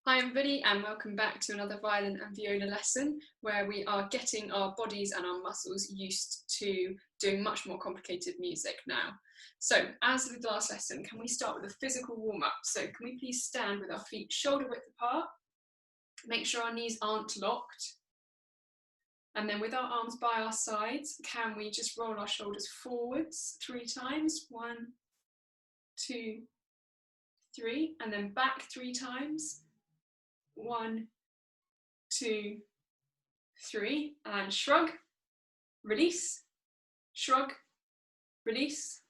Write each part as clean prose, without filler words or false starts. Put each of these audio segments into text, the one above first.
Hi everybody and welcome back to another violin and viola lesson where we are getting our bodies and our muscles used to doing much more complicated music now. So as with the last lesson, can we start with a physical warm-up? So can we please stand with our feet shoulder width apart, make sure our knees aren't locked, and then with our arms by our sides, can we just roll our shoulders forwards 3 times, 1, 2, 3, and then back 3 times. 1, 2, 3, and shrug, release, shrug, release,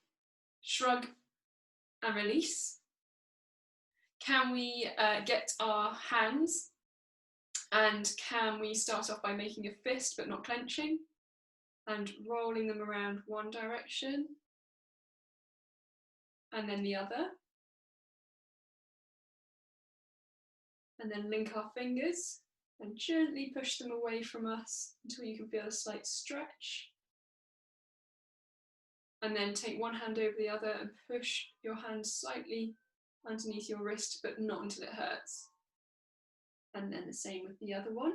shrug, and release. Can we get our hands, and can we start off by making a fist but not clenching and rolling them around one direction and then the other, and then link our fingers and gently push them away from us until you can feel a slight stretch. And then take one hand over the other and push your hand slightly underneath your wrist, but not until it hurts. And then the same with the other one.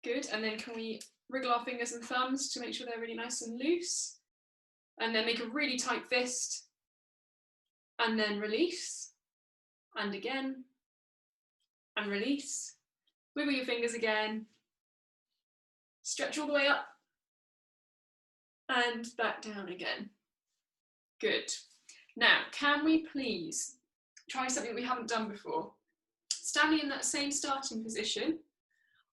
Good, and then can we wriggle our fingers and thumbs to make sure they're really nice and loose? And then make a really tight fist. And then release. And again. And release. Wiggle your fingers again. Stretch all the way up. And back down again. Good. Now, can we please try something we haven't done before? Standing in that same starting position,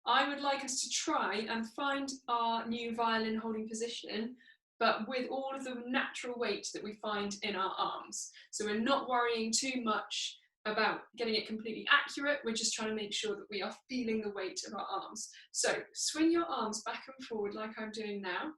I would like us to try and find our new violin holding position, but with all of the natural weight that we find in our arms. So we're not worrying too much about getting it completely accurate, we're just trying to make sure that we are feeling the weight of our arms. So swing your arms back and forward like I'm doing now.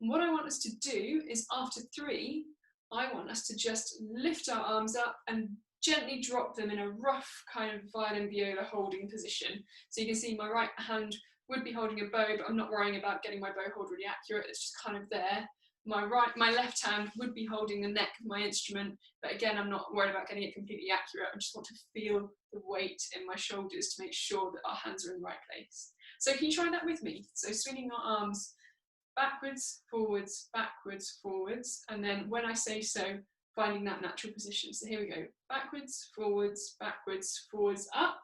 And what I want us to do is after 3, I want us to just lift our arms up and gently drop them in a rough kind of violin viola holding position. So you can see my right hand would be holding a bow, but I'm not worrying about getting my bow hold really accurate, it's just kind of there. My left hand would be holding the neck of my instrument, but again, I'm not worried about getting it completely accurate. I just want to feel the weight in my shoulders to make sure that our hands are in the right place. So can you try that with me? So swinging our arms backwards, forwards, backwards, forwards, and then when I say so, finding that natural position. So here we go, backwards, forwards, up,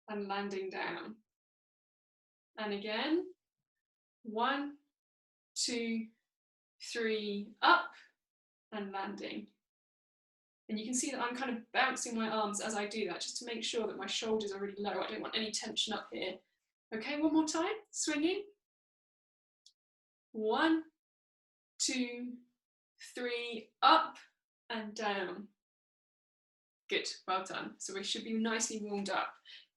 and landing down. And again, 1, 2, 3, up, and landing. And you can see that I'm kind of bouncing my arms as I do that, just to make sure that my shoulders are really low. I don't want any tension up here. Okay, one more time, swinging. 1, 2, 3, up and down. Good, well done. So we should be nicely warmed up.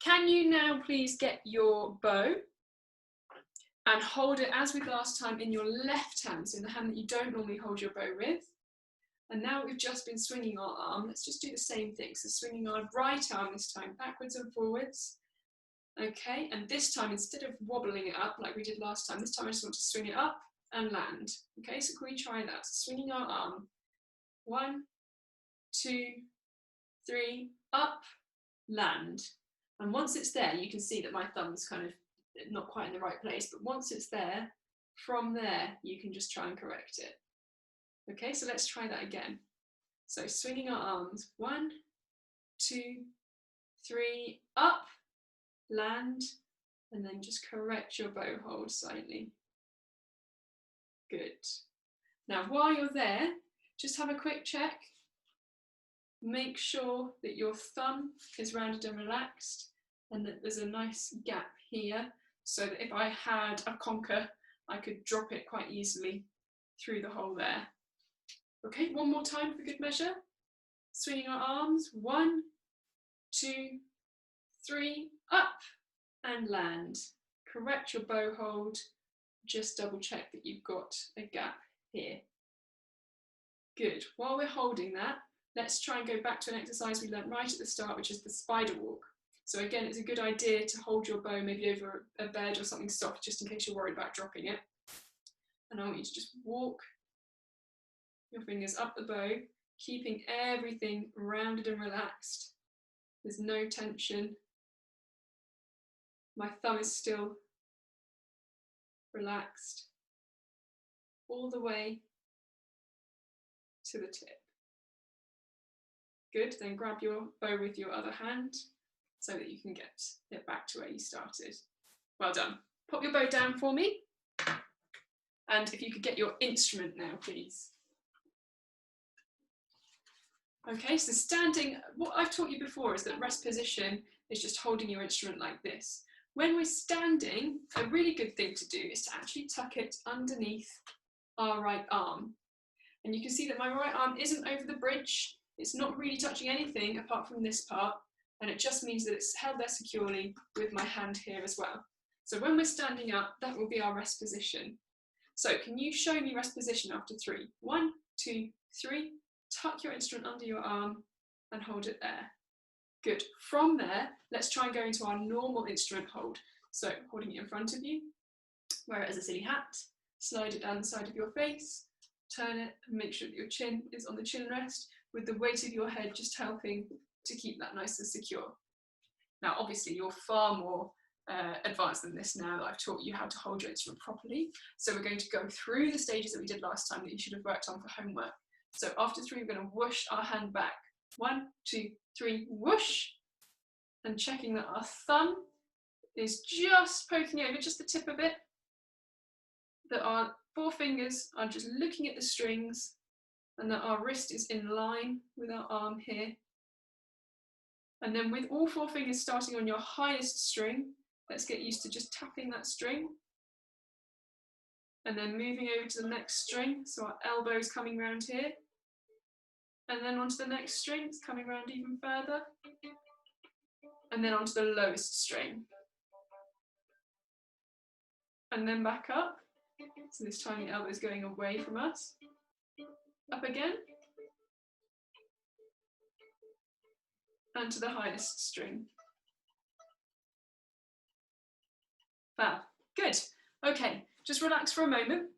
Can you now please get your bow and hold it as with last time in your left hand, so in the hand that you don't normally hold your bow with. And now we've just been swinging our arm, let's just do the same thing. So swinging our right arm this time, backwards and forwards. Okay, and this time, instead of wobbling it up like we did last time, this time I just want to swing it up and land. Okay, so can we try that? So swinging our arm, 1, 2, 3, up, land. And once it's there, you can see that my thumb's kind of not quite in the right place, but once it's there, from there, you can just try and correct it. Okay, so let's try that again. So swinging our arms, 1, 2, 3, up, land, and then just correct your bow hold slightly. Good. Now, while you're there, just have a quick check. Make sure that your thumb is rounded and relaxed and that there's a nice gap here so that if I had a conker, I could drop it quite easily through the hole there. Okay, one more time for good measure. Swinging our arms, 1, 2, 3, up and land. Correct your bow hold. Just double check that you've got a gap here. Good. While we're holding that, let's try and go back to an exercise we learned right at the start, which is the spider walk. So again, it's a good idea to hold your bow maybe over a bed or something soft, just in case you're worried about dropping it. And I want you to just walk your fingers up the bow keeping everything rounded and relaxed. There's no tension. My thumb is still relaxed all the way to the tip. Good, then grab your bow with your other hand so that you can get it back to where you started. Well done. Pop your bow down for me. And if you could get your instrument now, please. Okay, so standing, what I've taught you before is that rest position is just holding your instrument like this. When we're standing, a really good thing to do is to actually tuck it underneath our right arm. And you can see that my right arm isn't over the bridge. It's not really touching anything apart from this part. And it just means that it's held there securely with my hand here as well. So when we're standing up, that will be our rest position. So can you show me rest position after 3? 1, 2, 3. Tuck your instrument under your arm and hold it there. Good. From there, let's try and go into our normal instrument hold. So holding it in front of you, wear it as a silly hat, slide it down the side of your face, turn it and make sure that your chin is on the chin rest with the weight of your head just helping to keep that nice and secure. Now, obviously, you're far more advanced than this now that I've taught you how to hold your instrument properly. So we're going to go through the stages that we did last time that you should have worked on for homework. So after 3, we're going to whoosh our hand back. 1, 2, 3, whoosh. And checking that our thumb is just poking over, just the tip of it. That our 4 fingers are just looking at the strings and that our wrist is in line with our arm here. And then with all 4 fingers starting on your highest string, let's get used to just tapping that string. And then moving over to the next string, so our elbow's coming round here. And then onto the next string, it's coming round even further. And then onto the lowest string. And then back up. So this time the elbow is going away from us. Up again. And to the highest string. Fab. Good. Okay, just relax for a moment.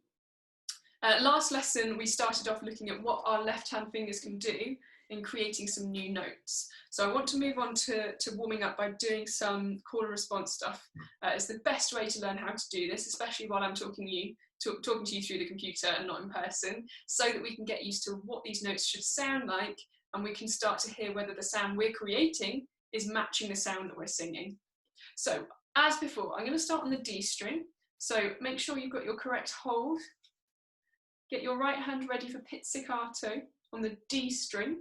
Last lesson, we started off looking at what our left-hand fingers can do in creating some new notes. So I want to move on to warming up by doing some call and response stuff. It's the best way to learn how to do this, especially while I'm talking to you through the computer and not in person, so that we can get used to what these notes should sound like, and we can start to hear whether the sound we're creating is matching the sound that we're singing. So as before, I'm going to start on the D string. So make sure you've got your correct hold. Get your right hand ready for pizzicato on the D string.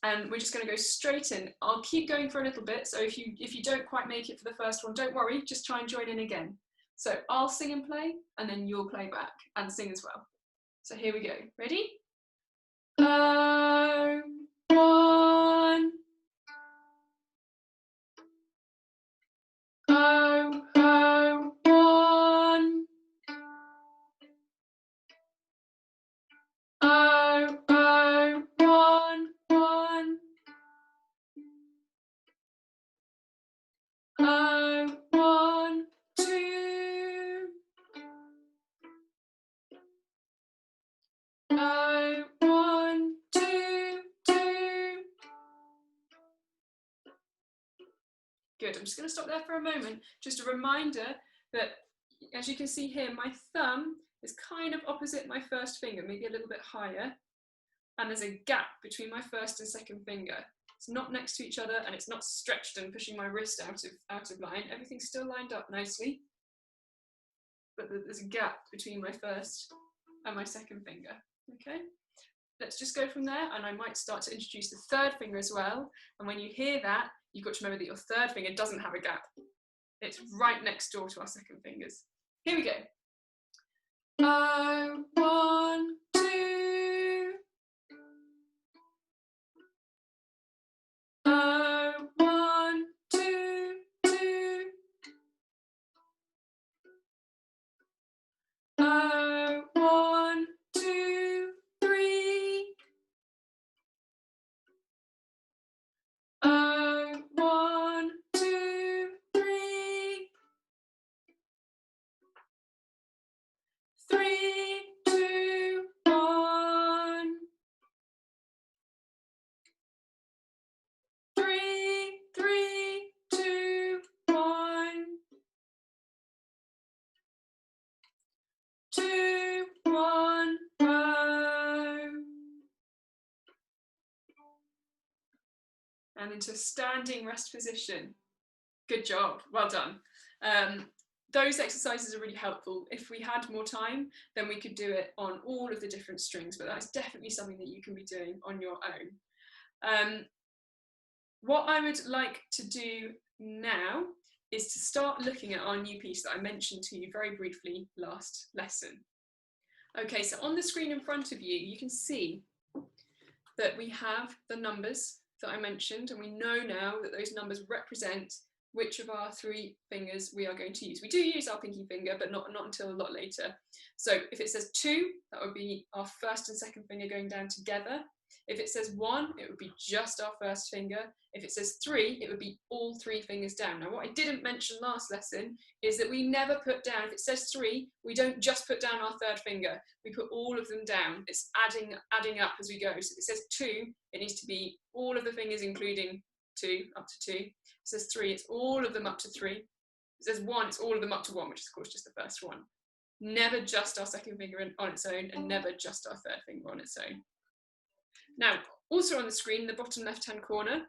And we're just going to go straight in. I'll keep going for a little bit, so if you don't quite make it for the first one, don't worry, just try and join in again. So I'll sing and play, and then you'll play back and sing as well. So here we go. Ready? Oh, 1. Oh, oh, 1. Oh, oh, 1, 1. Oh, 1, 2. Oh, 1, 2, 2. Good, I'm just going to stop there for a moment. Just a reminder that, as you can see here, my thumb is kind of opposite my first finger, maybe a little bit higher. And there's a gap between my first and second finger. It's not next to each other, and it's not stretched and pushing my wrist out of line. Everything's still lined up nicely. But there's a gap between my first and my second finger. Okay? Let's just go from there, and I might start to introduce the third finger as well. And when you hear that, you've got to remember that your third finger doesn't have a gap. It's right next door to our second fingers. Here we go. Oh, 1, 2. Oh, 1, 2, 2. Oh, 1, 2, 3. Oh, 1, 2, 3. 3, 2, and into a standing rest position. Good job, well done. Those exercises are really helpful. If we had more time, then we could do it on all of the different strings, but that's definitely something that you can be doing on your own. What I would like to do now is to start looking at our new piece that I mentioned to you very briefly last lesson. Okay, so on the screen in front of you, you can see that we have the numbers that I mentioned, and we know now that those numbers represent which of our 3 fingers we are going to use. We do use our pinky finger, but not until a lot later. So if it says 2, that would be our first and second finger going down together. If it says 1, it would be just our first finger. If it says 3, it would be all 3 fingers down. Now, what I didn't mention last lesson is that we never put down, if it says 3, we don't just put down our 3rd finger. We put all of them down. It's adding up as we go. So if it says 2, it needs to be all of the fingers, including 2, up to 2. If it says 3, it's all of them up to 3. If it says 1, it's all of them up to 1, which is, of course, just the first one. Never just our second finger on its own, and never just our 3rd finger on its own. Now, also on the screen, in the bottom left-hand corner,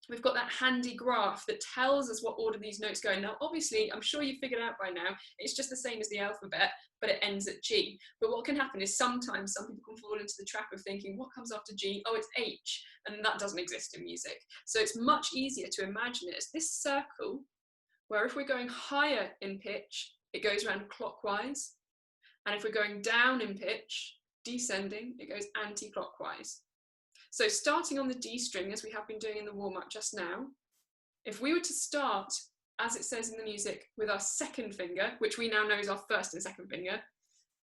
we've got that handy graph that tells us what order these notes go in. Now, obviously, I'm sure you've figured out by now, it's just the same as the alphabet, but it ends at G. But what can happen is sometimes some people can fall into the trap of thinking, what comes after G? Oh, it's H, and that doesn't exist in music. So it's much easier to imagine it as this circle, where if we're going higher in pitch, it goes around clockwise, and if we're going down in pitch, descending, it goes anti-clockwise. So starting on the D string, as we have been doing in the warm-up just now, if we were to start, as it says in the music, with our 2nd finger, which we now know is our 1st and 2nd finger,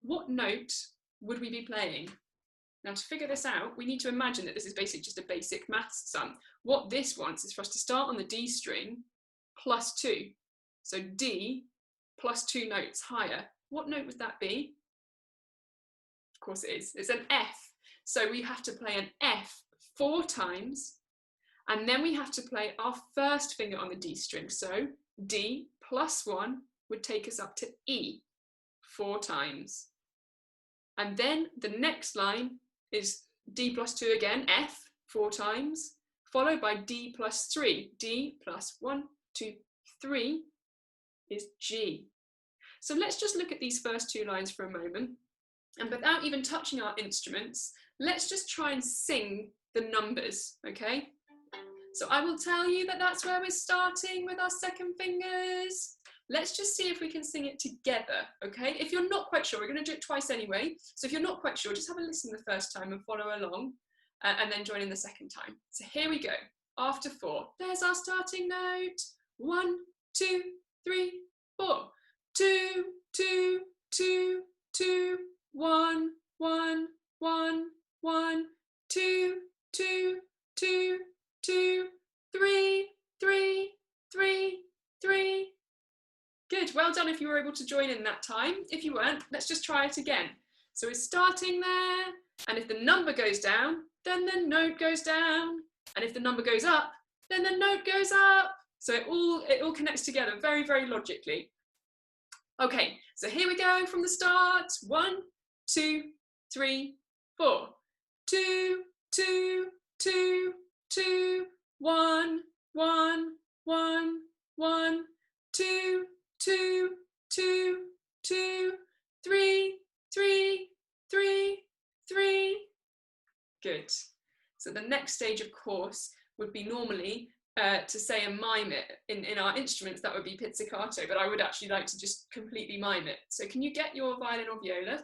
what note would we be playing? Now, to figure this out, we need to imagine that this is basically just a basic maths sum. What this wants is for us to start on the D string plus 2. So D plus 2 notes higher. What note would that be? Of course it is. It's an F. So we have to play an F 4 times, and then we have to play our 1st finger on the D string. So D plus 1 would take us up to E 4 times. And then the next line is D plus 2 again, F 4 times, followed by D plus 3. D plus 1, 2, 3 is G. So let's just look at these first 2 lines for a moment. And without even touching our instruments, let's just try and sing the numbers, okay? So I will tell you that that's where we're starting with our 2nd fingers. Let's just see if we can sing it together, okay? If you're not quite sure, we're going to do it twice anyway. So if you're not quite sure, just have a listen the first time and follow along, and then join in the 2nd time. So here we go. After 4, there's our starting note. 1, 2, 3, 4. 2, 2, 2, 2. 1, 1, 1, 1, 2, 2, 2, 2, 3, 3, 3, 3. Good, well done if you were able to join in that time. If you weren't, let's just try it again. So we're starting there, and if the number goes down, then the note goes down. And if the number goes up, then the note goes up. So it all connects together very, very logically. Okay, so here we go from the start. 1, 2, 3, 4. 2, 2, 2, 2, 1, 1, 1, 1, 2, 2, 2, 2, 3, 3, 3, 3. Good. So the next stage, of course, would be normally to say and mime it. In our instruments, that would be pizzicato, but I would actually like to just completely mime it. So can you get your violin or viola?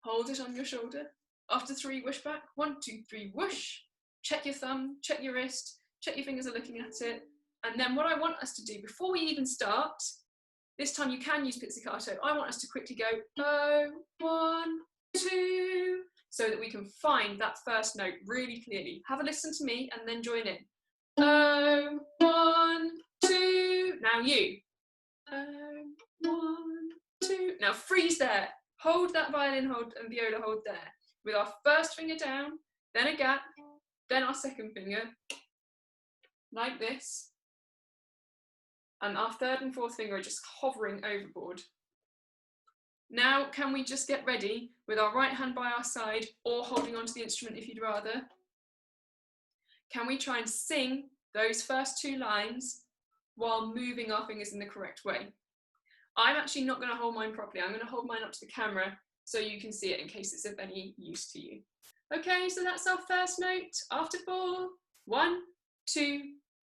Hold it on your shoulder. After 3, whoosh back. 1, 2, 3, whoosh. Check your thumb, check your wrist, check your fingers are looking at it. And then what I want us to do, before we even start, this time you can use pizzicato, I want us to quickly go 1, 2, so that we can find that first note really clearly. Have a listen to me and then join in. 1, 2, now you. 1, 2, now freeze there. Hold that violin hold and viola hold there. With our first finger down, then a gap, then our 2nd finger, like this. And our 3rd and 4th finger are just hovering overboard. Now, can we just get ready with our right hand by our side or holding onto the instrument if you'd rather? can we try and sing those first two lines while moving our fingers in the correct way? I'm actually not going to hold mine properly. I'm going to hold mine up to the camera so you can see it in case it's of any use to you. Okay, so that's our first note. After 4, 1, 2,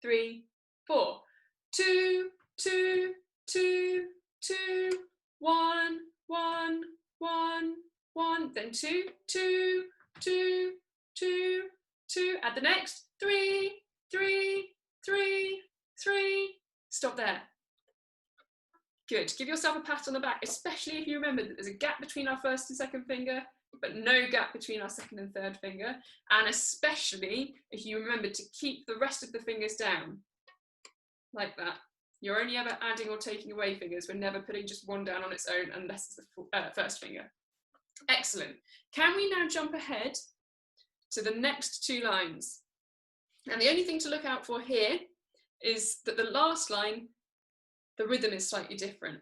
3, 4. 2, 2, 2, 2, 1, 1, 1, 1. Then 2, 2, 2, 2, 2. Add the next 3, 3, 3, 3. Stop there. Good. Give yourself a pat on the back, especially if you remember that there's a gap between our first and second finger, but no gap between our second and third finger. And especially if you remember to keep the rest of the fingers down, like that. You're only ever adding or taking away fingers. We're never putting just one down on its own unless it's the first finger. Excellent. Can we now jump ahead to the next two lines? And the only thing to look out for here is that the last line, the rhythm is slightly different.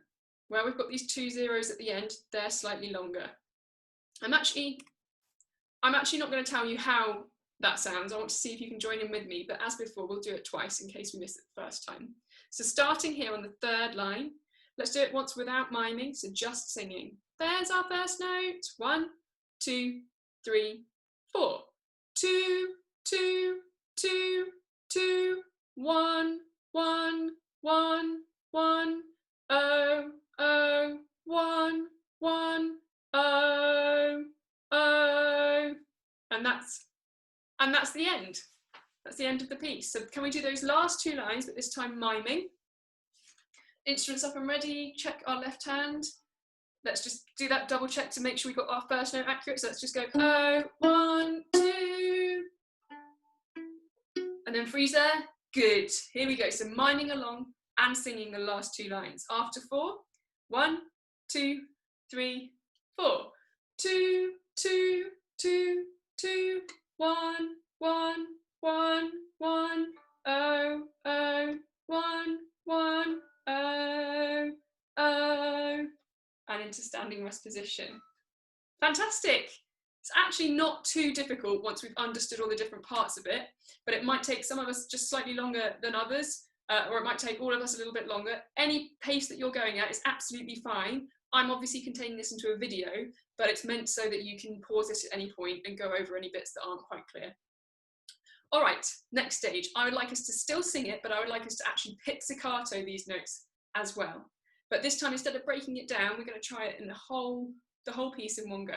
Where we've got these 2 zeros at the end, they're slightly longer. I'm actually not going to tell you how that sounds. I want to see if you can join in with me, but as before, we'll do it twice in case we miss it the first time. So starting here on the third line, let's do it once without miming, so just singing. There's our first note. 1, 2, 3, 4. 2, 2, 2, 2, 1, 1, 1, 1, 0, 0, 1, 1, 0, 0. And that's the end. That's the end of the piece. So can we do those last two lines, but this time miming? Instruments up and ready. Check our left hand. Let's just do that double check to make sure we got our first note accurate. So let's just go 0, 1, 2. And then freeze there. Good. Here we go. So miming along and singing the last two lines. After 4, 1, 2, 3, 4. 2, 2, 2, 2, 1, 1, 1, 1, 0, 0, 1, 1, 0, 0. And into standing rest position. Fantastic. It's actually not too difficult once we've understood all the different parts of it, but it might take some of us just slightly longer than others, or it might take all of us a little bit longer. Any pace that you're going at is absolutely fine. I'm obviously containing this into a video, but it's meant so that you can pause this at any point and go over any bits that aren't quite clear. All right, next stage. I would like us to still sing it, but I would like us to actually pizzicato these notes as well. But this time, instead of breaking it down, we're going to try it in the whole piece in one go.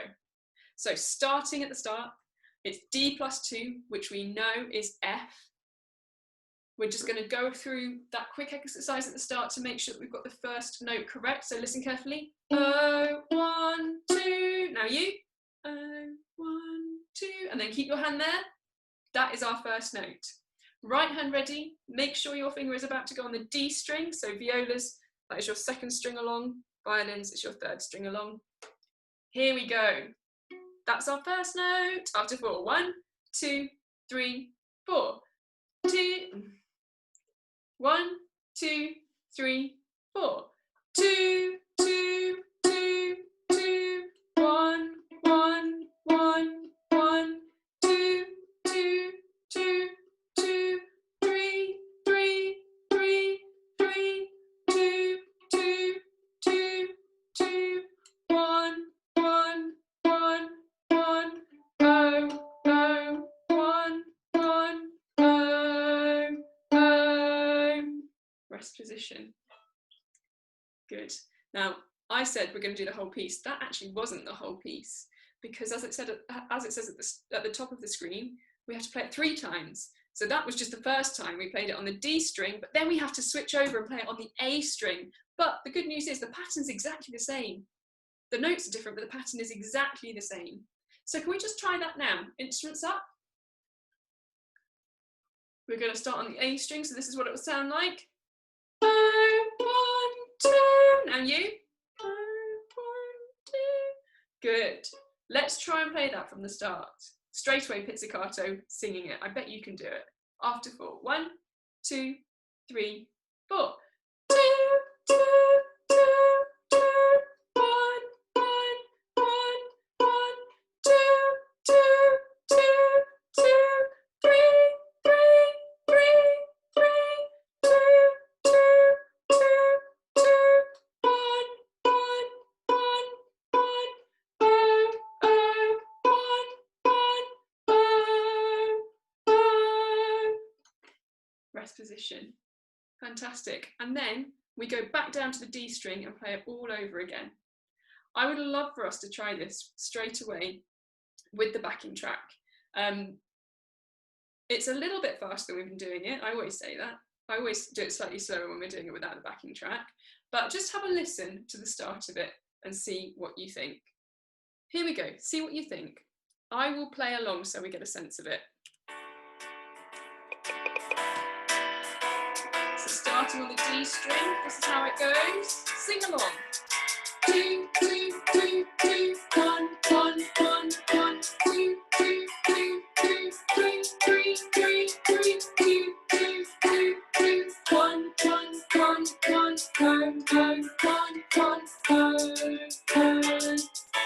So starting at the start, it's D+2, which we know is F. We're just going to go through that quick exercise at the start to make sure that we've got the first note correct. So listen carefully. 0, 1, 2. Now you. 0, 1, 2. And then keep your hand there. That is our first note. Right hand ready. Make sure your finger is about to go on the D string. So violas, that is your second string along. Violins, it's your third string along. Here we go. That's our first note. After 4, 1, 2, 3, 4. 2, 1, 2, 3, 4. 2, 2, 2, 2, 1, 1, 1, 1, 2, 2, 2, 2, 3, 3, 3, 3, 2, 2, 2, 2, 1, 1, 1, 1, 0, 0, 1, 1, 0, 0. Rest position. Good. Now, I said we're going to do the whole piece. That actually wasn't the whole piece, because as it says at the top of the screen, we have to play it 3 times. So that was just the first time we played it on the D string, but then we have to switch over and play it on the A string. But the good news is the pattern's exactly the same. The notes are different, but the pattern is exactly the same. So can we just try that now? Instruments up. We're going to start on the A string, so this is what it will sound like. 0, 1, 2. Now you. 0, 1, 2. Good. Let's try and play that from the start. Straight away pizzicato, singing it. I bet you can do it. After 4. 1, 2, 3, 4. 2, 2, 2, 2, 1, 1, 1, 1, 2, 2, 2, 2, 3, 3, rest position. Fantastic. And then we go back down to the D string and play it all over again. I would love for us to try this straight away with the backing track. It's a little bit faster than we've been doing it. I always say that. I always do it slightly slower when we're doing it without the backing track. But just have a listen to the start of it and see what you think. Here we go. See what you think. I will play along so we get a sense of it. So starting on the D string, this is how it goes. Sing along. 2, 2, 2, 2, 1, 1, 1, 1, 2, 2, 2, 2, 3, 3, 3, 3, 2, 2, 2, 2, 1, 1, 1, 1, go, go, 1, 1, go.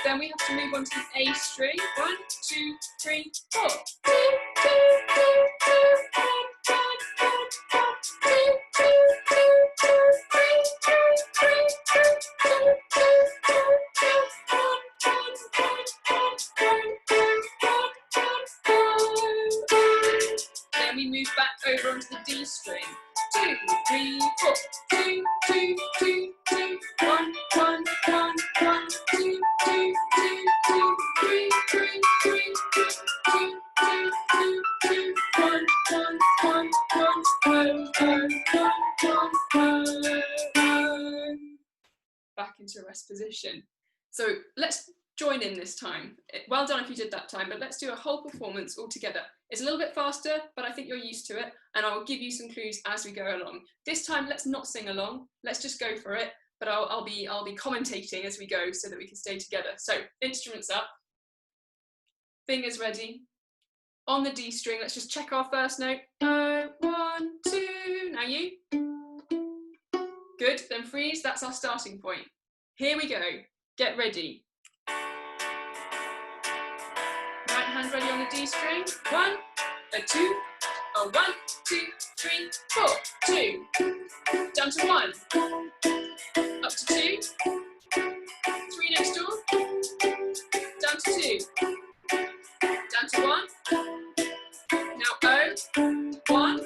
Then we have to move on to the A string. 1, 2, 3, 4. 2, 2, 2, 2, 1, 1, 1, 1, 2, 2, 2, 2, 3, 3, 3, 2, 2, 2, 2, 2, 1, 1, 1, 1, 1, 1, 1, 1, 1. Then we move back over onto the D string. 2, 3, 4. 2, 2, 2, 2, 1, 1, 1, 1, 2, 2, 2, 2, 3, 3, 3, 2, 2, 2, 2, 1, 1, 1, 1, go, go, 1, 1, go. Back into rest position. So let's join in this time. Well done if you did that time, but let's do a whole performance all together. It's a little bit faster, but I think you're used to it, and I will give you some clues as we go along. This time, let's not sing along. Let's just go for it, but I'll be commentating as we go so that we can stay together. So instruments up, fingers ready. On the D string, let's just check our first note. 1, 2. Now you. Good, then freeze. That's our starting point. Here we go. Get ready. Right hand ready on the D string. 1, a 2, a 1, 2, 3, 4, 2. Down to 1. Up to 2. 3 next door. Down to 2. Down to 1. Now O. 1.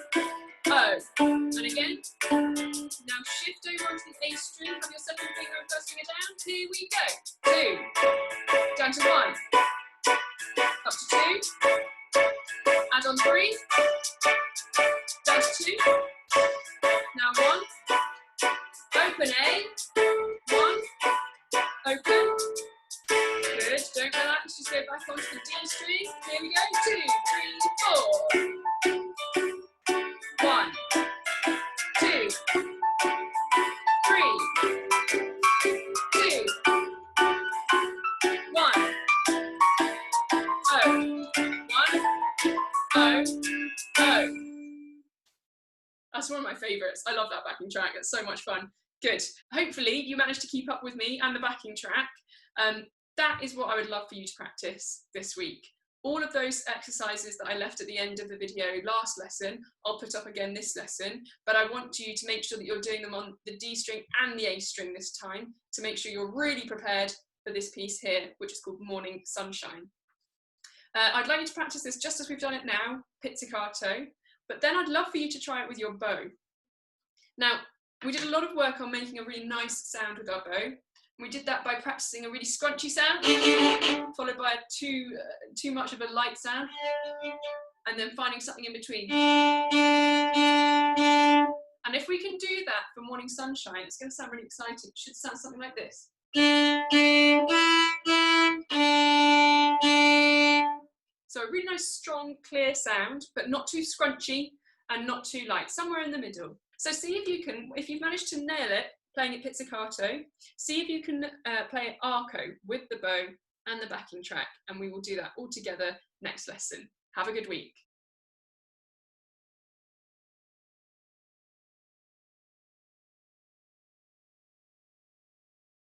O. And again. Now shift over onto the A string. Have your second finger and first finger down. Here we go. 2. Down to 1. Up to 2. Add on 3. Down to 2. Now 1. Open A. 1. Open. Good. Don't relax. Just go back onto the D string. Here we go. 2, 3, 4. 1, 2, 3, 2, 1. O. 1. O. O. That's one of my favourites. I love that backing track. It's so much fun. Good. Hopefully you managed to keep up with me and the backing track. That is what I would love for you to practice this week. All of those exercises that I left at the end of the video last lesson, I'll put up again this lesson, but I want you to make sure that you're doing them on the D string and the A string this time to make sure you're really prepared for this piece here, which is called Morning Sunshine. I'd like you to practice this just as we've done it now, pizzicato, but then I'd love for you to try it with your bow. Now, we did a lot of work on making a really nice sound with our bow. We did that by practicing a really scrunchy sound, followed by a too much of a light sound, and then finding something in between. And if we can do that for Morning Sunshine, it's going to sound really exciting. It should sound something like this. So a really nice, strong, clear sound, but not too scrunchy and not too light, somewhere in the middle. So see if you can, if you've managed to nail it, playing it pizzicato, see if you can play it arco with the bow and the backing track, and we will do that all together next lesson. Have a good week.